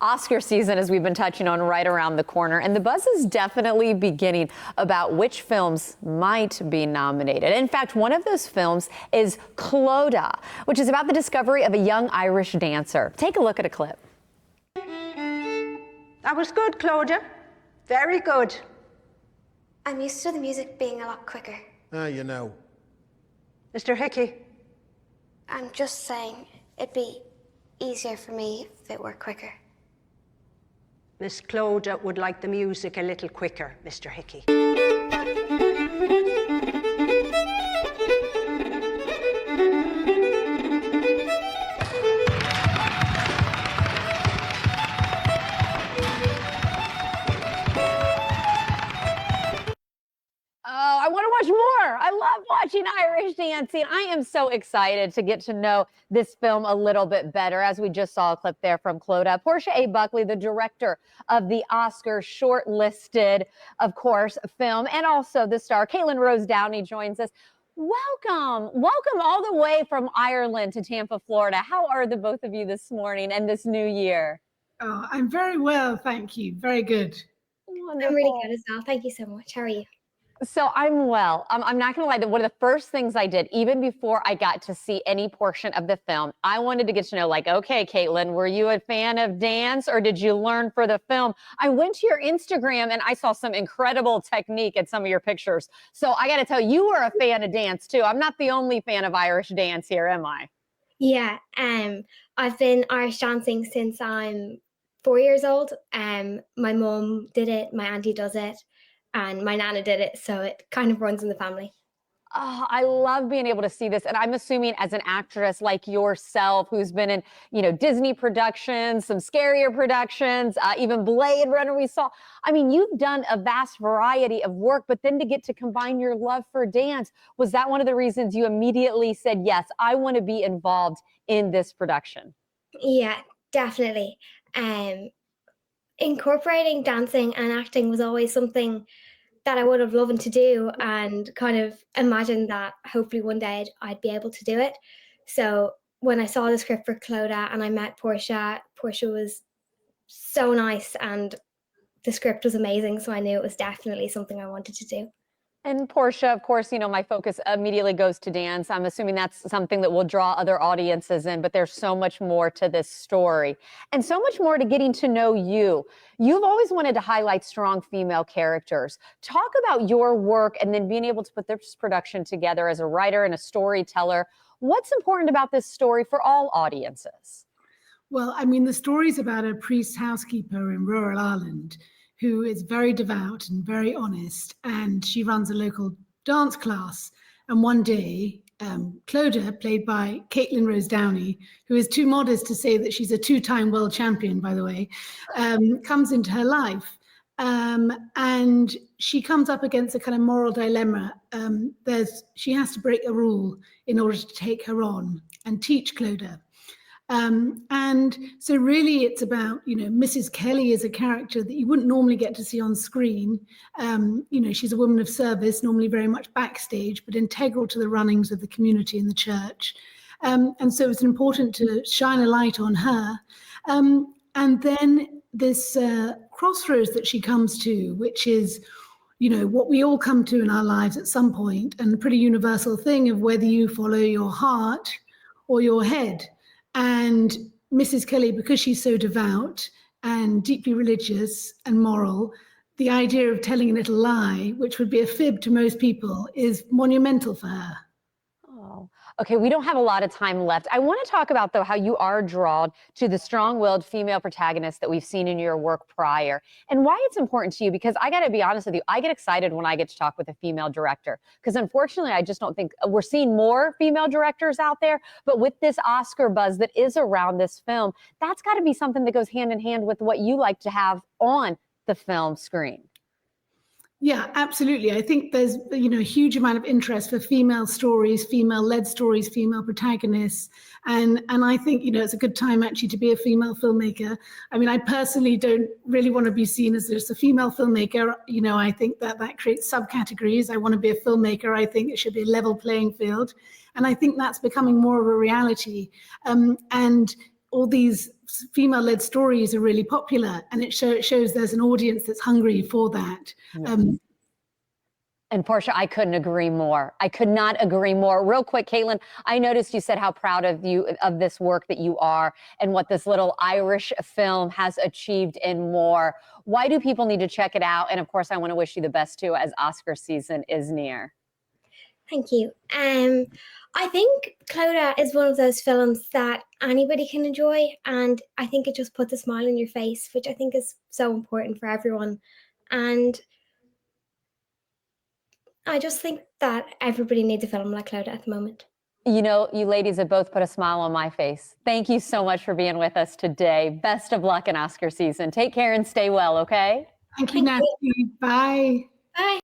Oscar season, as we've been touching on, right around the corner, and the buzz is definitely beginning about which films might be nominated. In fact, one of those films is Clodagh, which is about the discovery of a young Irish dancer. Take a look at a clip. That was good, Clodagh. Very good. I'm used to the music being a lot quicker. You know. Mr. Hickey. I'm just saying it'd be easier for me if it were quicker. Miss Clodagh would like the music a little quicker, Mr. Hickey. I want to watch more. I love watching Irish dancing. I am so excited to get to know this film a little bit better, as we just saw a clip there from Clodagh. Portia A. Buckley, the director of the Oscar-shortlisted, of course, film, and also the star, Caitlyn Rose Downey, joins us. Welcome. Welcome all the way from Ireland to Tampa, Florida. How are the both of you this morning and this new year? Oh, I'm very well, thank you. Very good. Wonderful. I'm really good as well. Thank you so much. How are you? So I'm well. I'm not going to lie, that one of the first things I did, even before I got to see any portion of the film, I wanted to get to know, like, okay, Caitlyn, were you a fan of dance or did you learn for the film? I went to your Instagram and I saw some incredible technique in some of your pictures. So I got to tell you, you were a fan of dance too. I'm not the only fan of Irish dance here, am I? Yeah, I've been Irish dancing since I'm 4 years old. My mum did it, my auntie does it, and my nana did it, so it kind of runs in the family. Oh, I love being able to see this. And I'm assuming as an actress like yourself, who's been in, Disney productions, some scarier productions, even Blade Runner we saw. I mean, you've done a vast variety of work, but then to get to combine your love for dance, was that one of the reasons you immediately said, yes, I want to be involved in this production? Yeah, definitely. Incorporating dancing and acting was always something that I would have loved to do, and kind of imagined that hopefully one day I'd be able to do it. So when I saw the script for Clodagh and I met Portia was so nice and the script was amazing. So I knew it was definitely something I wanted to do. And Portia, of course, my focus immediately goes to dance. I'm assuming that's something that will draw other audiences in, but there's so much more to this story and so much more to getting to know you. You've always wanted to highlight strong female characters. Talk about your work and then being able to put this production together as a writer and a storyteller. What's important about this story for all audiences? Well, I mean, the story's about a priest housekeeper in rural Ireland who is very devout and very honest, and she runs a local dance class. And one day, Clodagh, played by Caitlyn Rose Downey, who is too modest to say that she's a two-time world champion, by the way, comes into her life. And she comes up against a kind of moral dilemma. She has to break a rule in order to take her on and teach Clodagh. And so really it's about, Mrs. Kelly is a character that you wouldn't normally get to see on screen. She's a woman of service, normally very much backstage, but integral to the runnings of the community and the church. And so it's important to shine a light on her. And then this crossroads that she comes to, which is, what we all come to in our lives at some point, and a pretty universal thing of whether you follow your heart or your head. And Mrs. Kelly, because she's so devout and deeply religious and moral, the idea of telling a little lie, which would be a fib to most people, is monumental for her. Oh, okay. We don't have a lot of time left. I want to talk about, though, how you are drawn to the strong-willed female protagonists that we've seen in your work prior, and why it's important to you, because I got to be honest with you, I get excited when I get to talk with a female director, because unfortunately, I just don't think we're seeing more female directors out there. But with this Oscar buzz that is around this film, that's got to be something that goes hand in hand with what you like to have on the film screen. Yeah, absolutely. I think there's, a huge amount of interest for female stories, female-led stories, female protagonists. And I think, it's a good time actually to be a female filmmaker. I mean, I personally don't really want to be seen as just a female filmmaker. I think that creates subcategories. I want to be a filmmaker. I think it should be a level playing field. And I think that's becoming more of a reality. And all these female-led stories are really popular, and it shows there's an audience that's hungry for that. And Portia, I couldn't agree more. I could not agree more. Real quick, Caitlyn, I noticed you said how proud of you of this work that you are and what this little Irish film has achieved and more. Why do people need to check it out? And of course, I want to wish you the best too, as Oscar season is near. Thank you. I think Clodagh is one of those films that anybody can enjoy, and I think it just puts a smile on your face, which I think is so important for everyone. And I just think that everybody needs a film like Clodagh at the moment. You know, you ladies have both put a smile on my face. Thank you so much for being with us today. Best of luck in Oscar season. Take care and stay well, okay? Thank you, Natalie. Bye. Bye.